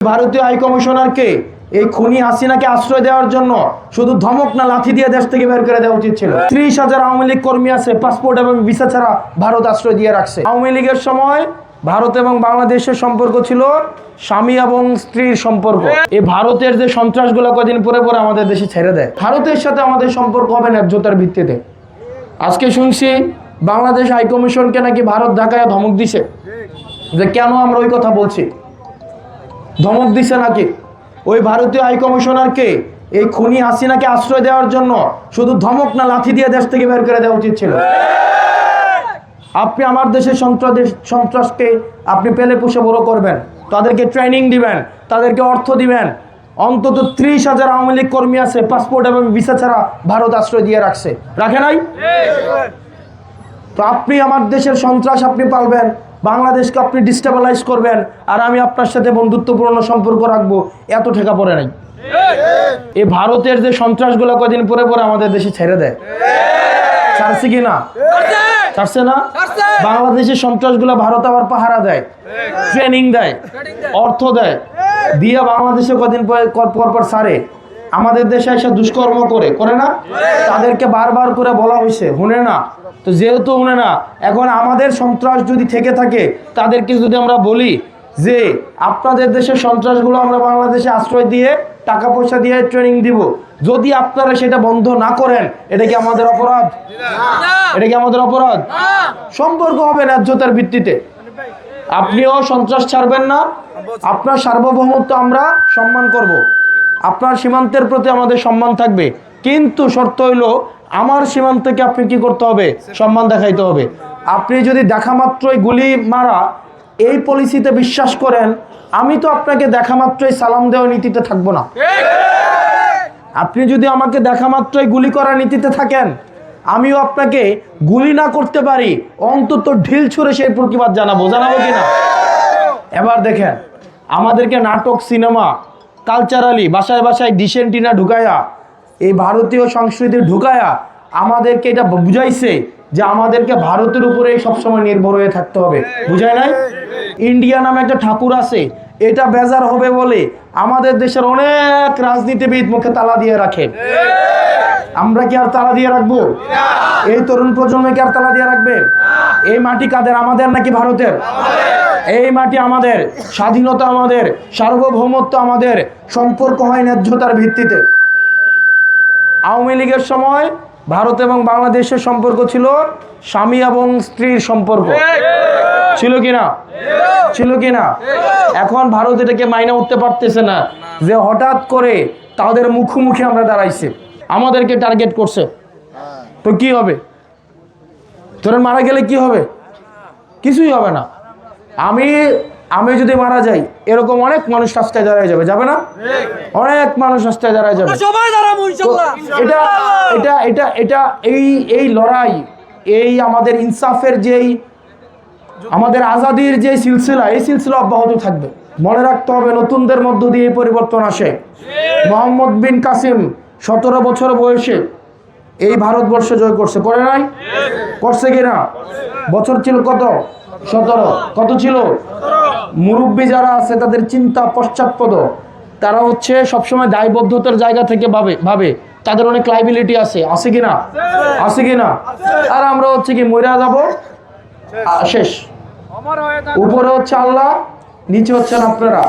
ভারতীয় হাই কমিশনারকে এই খুনি হাসিনাকে আশ্রয় দেওয়ার জন্য শুধু ধমক না লাথি দিয়ে দেশ থেকে বের করে দেওয়া উচিত ছিল। 30,000 আওয়ামী লীগ কর্মী আছে, পাসপোর্ট এবং ভিসা ছাড়া ভারত আশ্রয় দিয়ে রাখছে। আওয়ামী লীগের সময় ভারত এবং বাংলাদেশের সম্পর্ক ছিল স্বামী এবং স্ত্রীর সম্পর্ক। এই ভারতের যে সন্ত্রাসগুলো কদিন পরে পরে আমাদের দেশে ছেড়ে দেয়। ভারতের সাথে আমাদের সম্পর্ক হবে ন্যায্যতার ভিত্তিতে। আজকে শুনছি বাংলাদেশ হাই কমিশনকে নাকি ভারত ঢাকায় ধমক দিছে, যে কেন আমরা ওই কথা বলছি। ধমক দিছে নাকি? ওই ভারতীয় হাই কমিশনারকে এই খুনি হাসিনাকে আশ্রয় দেওয়ার জন্য শুধু ধমক না লাথি দিয়ে দেশ থেকে বের করে দেওয়া উচিত ছিল। আপনি আমার দেশের সন্ত্রাসকে আপনি পেলে পুষে বড় করবেন, তাদেরকে ট্রেনিং দিবেন, তাদেরকে অর্থ দিবেন। অন্তত 30,000 আওয়ামী লীগ কর্মী আছে, পাসপোর্ট এবং ভিসা ছাড়া ভারত আশ্রয় দিয়ে রাখছে, রাখে নাই? তো আপনি আমার দেশের সন্ত্রাস আপনি পালবেন, বাংলাদেশকে আপনি ডিস্টেবিলাইজ করবেন, আর আমি আপনার সাথে বন্ধুত্বপূর্ণ সম্পর্ক রাখবো, এত ঠেকা পড়ে নাই। এই ভারতের যে সন্ত্রাসগুলো কদিন পরে পরে আমাদের দেশে ছেড়ে দেয়, ছাড়ছে কি না? ছাড়ছে না? বাংলাদেশের সন্ত্রাসগুলো ভারত আবার পাহারা দেয়, ট্রেনিং দেয়, অর্থ দেয়, দিয়ে বাংলাদেশে কদিন পর ছাড়ে। আমাদের দেশে এসে দুষ্কর্ম করে না, তাদেরকে বারবার করে বলা হয়েছে, শুনে না। তো যেহেতু শুনে না, এখন আমাদের সন্ত্রাস যদি থেকে থাকে, তাদেরকে যদি আমরা বলি যে আপনাদের দেশের সন্ত্রাসগুলো আমরা বাংলাদেশে আশ্রয় দিয়ে টাকা পয়সা দিয়ে ট্রেনিং দিব, যদি আপনারা সেটা বন্ধ না করেন, এটা কি আমাদের অপরাধ? এটা কি আমাদের অপরাধ? সম্পর্ক হবে ন্যায্যতার ভিত্তিতে। আপনিও সন্ত্রাস ছাড়বেন না, আপনার সার্বভৌমত্ব আমরা সম্মান করব, আপনার সীমান্তের প্রতি আমাদের সম্মান থাকবে, কিন্তু শর্ত হইল আমার সীমান্তকে আপনি কি করতে হবে? সম্মান দেখাইতে হবে। আপনি যদি দেখা মাত্রই গুলি মারা এই পলিসিতে বিশ্বাস করেন, আমি তো আপনাকে দেখা মাত্রই সালাম দেওয়া নীতিতে থাকবো না। আপনি যদি আমাকে দেখা মাত্রই গুলি করার নীতিতে থাকেন, আমিও আপনাকে গুলি না করতে পারি, অন্তত ঢিল ছুঁড়ে সেই প্রতিবাদ জানাবো কিনা? এবার দেখেন, আমাদেরকে নাটক, সিনেমা, কালচারালি বাসায় বাসায় ডিসেন্টিনা ঢুকায়া, এই ভারতীয় সংস্কৃতি ঢুকায়া আমাদেরকে এটা বুঝাইছে যে আমাদেরকে ভারতের উপরে সবসময় নির্ভর হয়ে থাকতে হবে। বুঝায় নাই? ইন্ডিয়া নামে একটা ঠাকুর আছে, এটা বেজার হবে বলে আমাদের দেশের অনেক রাজনীতিবিদ মুখে তালা দিয়ে রাখে। আমরা কি আর তালা দিয়ে রাখবো? এই তরুণ প্রজন্মকে আর তালা দিয়ে রাখবে? এই মাটি কাদের? আমাদের নাকি ভারতের? এই মাটি আমাদের, স্বাধীনতা আমাদের, সার্বভৌমত্ব আমাদের। সম্পর্ক হয় ন্যায্যতার ভিত্তিতে। আওয়ামী লীগের সময় ভারত এবং বাংলাদেশের সম্পর্ক ছিল স্বামী এবং স্ত্রীর সম্পর্ক, ছিল কিনা? ছিল কিনা? এখন ভারত এটাকে মাইনে উঠতে পারতেছে না, যে হঠাৎ করে তাদের মুখোমুখি আমরা দাঁড়াইছি, আমাদেরকে টার্গেট করছে। তো কি হবে? তোরা মারা গেলে কি হবে? কিছুই হবে না। আমি যদি মারা যাই, এরকম অনেক মানুষ রাস্তায় দাঁড়ায় যাবে, যাবে না? অনেক মানুষ রাস্তায় দাঁড়ায় যাবে। এটা এই লড়াই, এই আমাদের ইনসাফের যেই, আমাদের আজাদির যে সিলসিলা, এই সিলসিলা অব্যাহত থাকবে। মনে রাখতে হবে, নতুনদের মধ্য দিয়ে এই পরিবর্তন আসে। মোহাম্মদ বিন কাসিম 17 বছর বয়সে এই ভারতবর্ষ জয় করছে, করে নাই? করছে কিনা? বছর ছিল কত? 17। কত ছিল? মুরব্বী যারা আছে তাদের চিন্তা পশ্চাৎপদ, তারা হচ্ছে সবসময় দায়বদ্ধতার জায়গা থেকে ভাবে তাদের অনেক লাইবিলিটি আছে কিনা? আছে কিনা? আর আমরা হচ্ছে কি মইরা যাব, শেষ। উপরে হচ্ছে আল্লাহ, নিচে হচ্ছেন আপনারা।